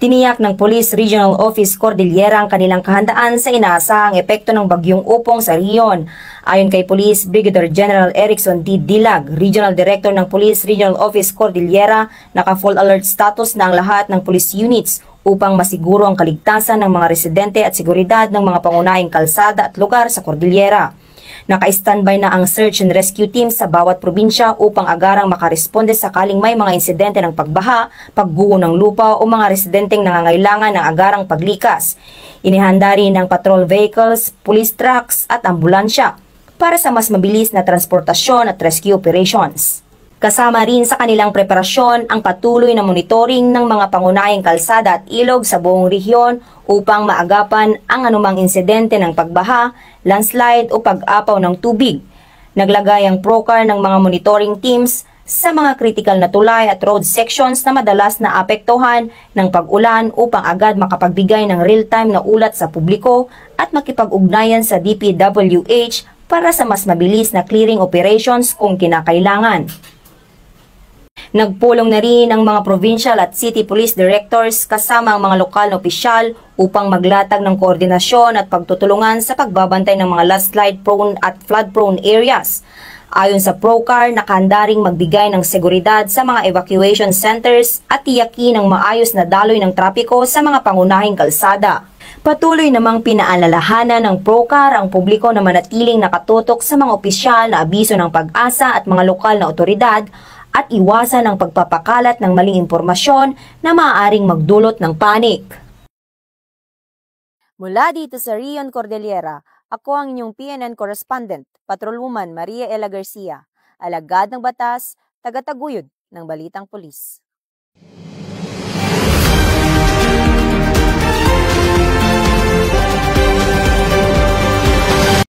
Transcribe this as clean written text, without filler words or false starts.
Tiniyak ng Police Regional Office Cordillera ang kanilang kahandaan sa inaasahang epekto ng bagyong Upong sa riyon. Ayon kay Police Brigadier General Erickson D. Dilag, Regional Director ng Police Regional Office Cordillera, naka-full alert status na ang lahat ng police units upang masiguro ang kaligtasan ng mga residente at seguridad ng mga pangunahing kalsada at lugar sa Cordillera. Naka-standby na ang search and rescue team sa bawat probinsya upang agarang makaresponde sakaling may mga insidente ng pagbaha, pagguho ng lupa o mga residenteng nangangailangan ng agarang paglikas. Inihanda rin ang patrol vehicles, police trucks at ambulansya para sa mas mabilis na transportasyon at rescue operations. Kasama rin sa kanilang preparasyon ang patuloy na monitoring ng mga pangunahing kalsada at ilog sa buong rehiyon upang maagapan ang anumang insidente ng pagbaha, landslide o pag-apaw ng tubig. Naglagay ang PROCAR ng mga monitoring teams sa mga critical na tulay at road sections na madalas na apektuhan ng pag-ulan upang agad makapagbigay ng real-time na ulat sa publiko at makipag-ugnayan sa DPWH para sa mas mabilis na clearing operations kung kinakailangan. Nagpulong na rin ang mga provincial at city police directors kasama ang mga lokal na opisyal upang maglatag ng koordinasyon at pagtutulungan sa pagbabantay ng mga landslide-prone at flood-prone areas. Ayon sa PROCAR, nakahanda ring magbigay ng seguridad sa mga evacuation centers at tiyakin ang maayos na daloy ng trapiko sa mga pangunahing kalsada. Patuloy namang pinaalalahanan ng PROCAR ang publiko na manatiling nakatutok sa mga opisyal na abiso ng pag-asa at mga lokal na otoridad at iwasan ang pagpapakalat ng maling impormasyon na maaaring magdulot ng panik. Mula dito sa Rion Cordillera, ako ang inyong PNN correspondent, Patrolwoman Maria Ella Garcia, alagad ng batas, tagataguyod ng Balitang Pulis.